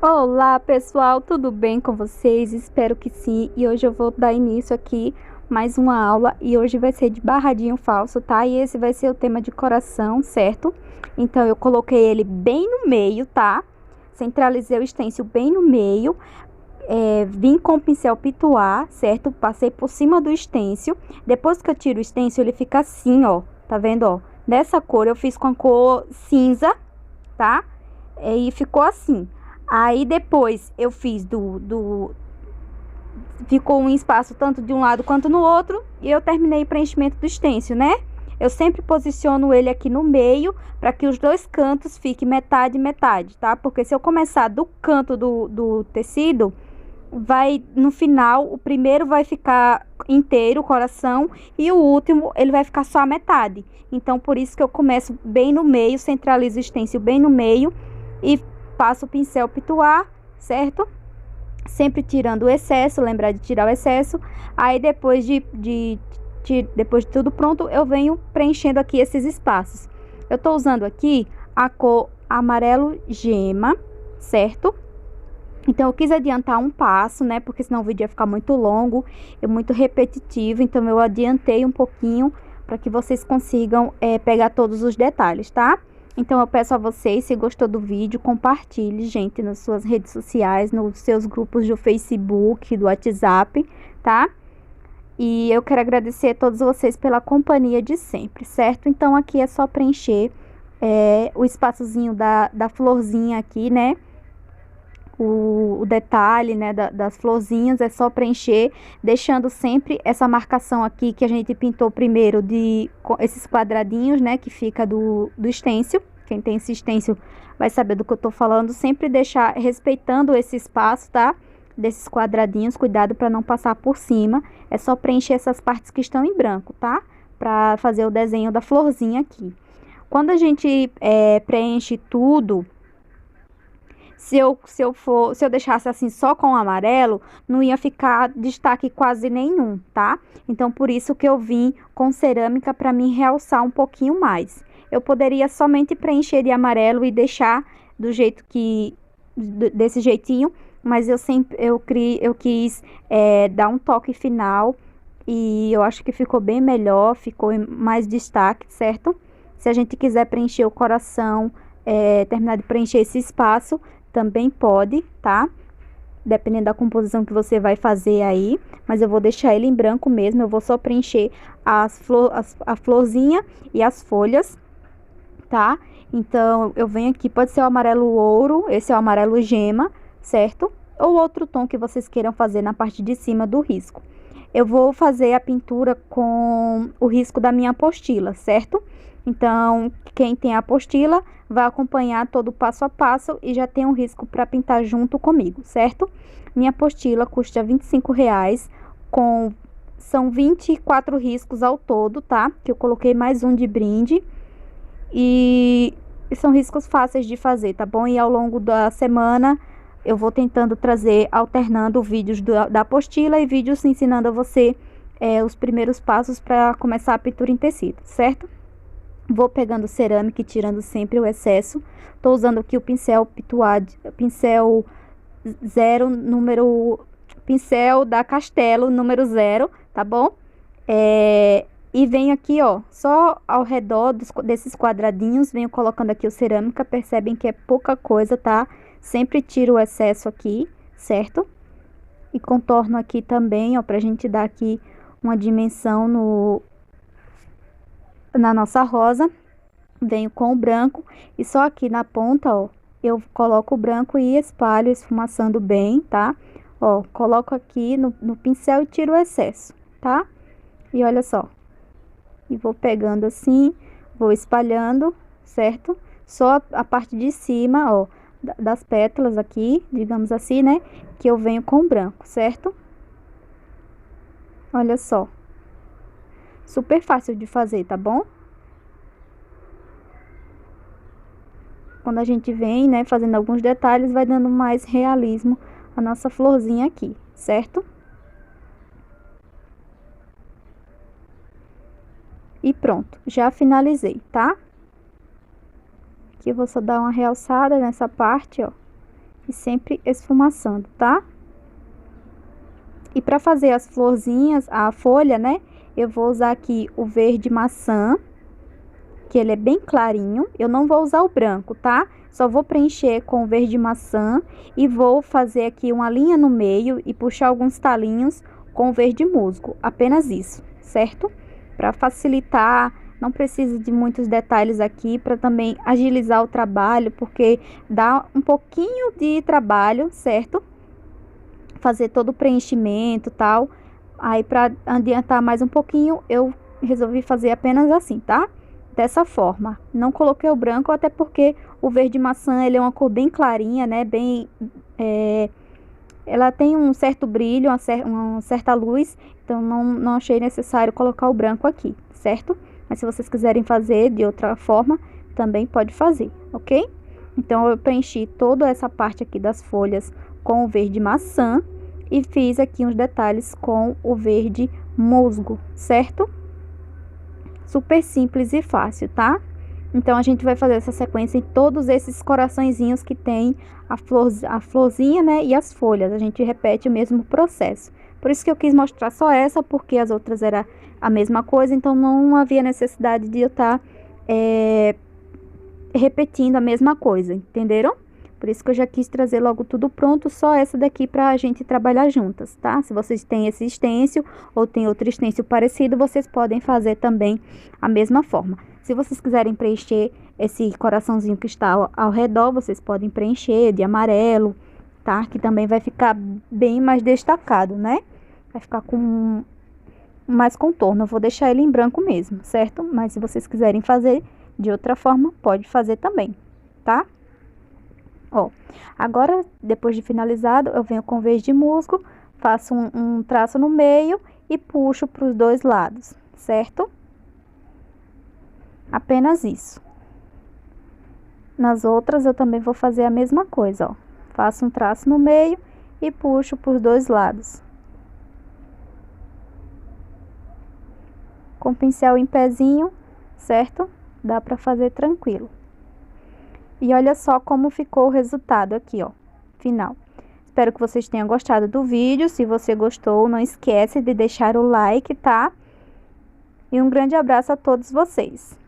Olá pessoal, tudo bem com vocês? Espero que sim. E hoje eu vou dar início aqui mais uma aula e hoje vai ser de barradinho falso, tá? E esse vai ser o tema de coração, certo? Então eu coloquei ele bem no meio, tá? Centralizei o stencil bem no meio. Vim com o pincel pituar, certo? Passei por cima do stencil. Depois que eu tiro o stencil, ele fica assim, ó. Tá vendo, ó? Dessa cor eu fiz com a cor cinza, tá? E ficou assim. Aí depois eu fiz ficou um espaço tanto de um lado quanto no outro. E eu terminei o preenchimento do stencil, né? Eu sempre posiciono ele aqui no meio para que os dois cantos fiquem metade metade, tá? Porque se eu começar do canto do tecido, no final, o primeiro vai ficar inteiro, o coração, e o último ele vai ficar só a metade. Então, por isso que eu começo bem no meio, centralizo o stencil bem no meio e passo o pincel pituar, certo? Sempre tirando o excesso, lembrar de tirar o excesso. Aí depois depois de tudo pronto, eu venho preenchendo aqui esses espaços. Eu tô usando aqui a cor amarelo gema, certo? Então eu quis adiantar um passo, né? Porque senão o vídeo ia ficar muito longo e muito repetitivo. Então eu adiantei um pouquinho para que vocês consigam pegar todos os detalhes, tá? Então eu peço a vocês, se gostou do vídeo, compartilhe, gente, nas suas redes sociais, nos seus grupos do Facebook, do WhatsApp, tá? E eu quero agradecer a todos vocês pela companhia de sempre, certo? Então aqui é só preencher o espaçozinho da florzinha aqui, né? O detalhe, né, das florzinhas é só preencher, deixando sempre essa marcação aqui que a gente pintou primeiro com esses quadradinhos, né, que fica do stencil. Quem tem esse stencil vai saber do que eu tô falando. Sempre deixar respeitando esse espaço, tá? Desses quadradinhos, cuidado para não passar por cima. É só preencher essas partes que estão em branco, tá? Para fazer o desenho da florzinha aqui. Quando a gente preenche tudo, se eu deixasse assim só com o amarelo, não ia ficar destaque quase nenhum, tá? Então, por isso que eu vim com cerâmica para me realçar um pouquinho mais. Eu poderia somente preencher de amarelo e deixar do jeito desse jeitinho, mas eu quis dar um toque final e eu acho que ficou bem melhor, ficou mais destaque, certo? Se a gente quiser preencher o coração, terminar de preencher esse espaço, também pode, tá? Dependendo da composição que você vai fazer aí. Mas eu vou deixar ele em branco mesmo. Eu vou só preencher a florzinha e as folhas, tá? Então, eu venho aqui, pode ser o amarelo ouro, esse é o amarelo gema, certo? Ou outro tom que vocês queiram fazer na parte de cima do risco. Eu vou fazer a pintura com o risco da minha apostila, certo? Então, quem tem a apostila vai acompanhar todo o passo a passo e já tem um risco para pintar junto comigo, certo? Minha apostila custa R$ 25, são 24 riscos ao todo, tá? Que eu coloquei mais um de brinde. E são riscos fáceis de fazer, tá bom? E ao longo da semana eu vou tentando trazer, alternando vídeos da apostila e vídeos ensinando a você os primeiros passos para começar a pintura em tecido, certo? Vou pegando cerâmica e tirando sempre o excesso. Tô usando aqui o pincel pituar, pincel zero, pincel da Castelo, número 0, tá bom? E venho aqui, ó, só ao redor desses quadradinhos, venho colocando aqui o cerâmica. Percebem que é pouca coisa, tá? Sempre tiro o excesso aqui, certo? E contorno aqui também, ó, pra gente dar aqui uma dimensão na nossa rosa. Venho com o branco e só aqui na ponta, ó, eu coloco o branco e espalho, esfumaçando bem, tá? Ó, coloco aqui no pincel e tiro o excesso, tá? E olha só. E vou pegando assim, vou espalhando, certo? Só a parte de cima, ó, das pétalas aqui, digamos assim, né? Que eu venho com o branco, certo? Olha só. Super fácil de fazer, tá bom? Quando a gente vem, né, fazendo alguns detalhes, vai dando mais realismo a nossa florzinha aqui, certo? E pronto, já finalizei, tá? Aqui eu vou só dar uma realçada nessa parte, ó. e sempre esfumaçando, tá? E para fazer as florzinhas, a folha, né? Eu vou usar aqui o verde maçã, que ele é bem clarinho. Eu não vou usar o branco, tá? Só vou preencher com o verde maçã e vou fazer aqui uma linha no meio e puxar alguns talinhos com o verde musgo. Apenas isso, certo? Para facilitar, não precisa de muitos detalhes aqui, para também agilizar o trabalho, porque dá um pouquinho de trabalho, certo? Fazer todo o preenchimento e tal. Aí, para adiantar mais um pouquinho, eu resolvi fazer apenas assim, tá? Dessa forma. Não coloquei o branco, até porque o verde maçã, ele é uma cor bem clarinha, né? Bem, ela tem um certo brilho, uma certa luz. Então, não achei necessário colocar o branco aqui, certo? Mas se vocês quiserem fazer de outra forma, também pode fazer, ok? Então, eu preenchi toda essa parte aqui das folhas com o verde maçã e fiz aqui uns detalhes com o verde musgo, certo? Super simples e fácil, tá? Então, a gente vai fazer essa sequência em todos esses coraçõezinhos que tem a florzinha, né? E as folhas. A gente repete o mesmo processo. Por isso que eu quis mostrar só essa, porque as outras era a mesma coisa. Então, não havia necessidade de eu estar repetindo a mesma coisa, entenderam? Por isso que eu já quis trazer logo tudo pronto, só essa daqui para a gente trabalhar juntas, tá? Se vocês têm esse stencil ou tem outro stencil parecido, vocês podem fazer também a mesma forma. Se vocês quiserem preencher esse coraçãozinho que está ao redor, vocês podem preencher de amarelo, tá? Que também vai ficar bem mais destacado, né? Vai ficar com mais contorno. Eu vou deixar ele em branco mesmo, certo? Mas se vocês quiserem fazer de outra forma, pode fazer também, tá? Ó, agora, depois de finalizado, eu venho com verde musgo, faço um traço no meio e puxo para os dois lados, certo? Apenas isso. Nas outras, eu também vou fazer a mesma coisa, ó. Faço um traço no meio e puxo para os dois lados. Com pincel em pezinho, certo? Dá para fazer tranquilo. E olha só como ficou o resultado aqui, ó, final. Espero que vocês tenham gostado do vídeo. Se você gostou, não esquece de deixar o like, tá? E um grande abraço a todos vocês.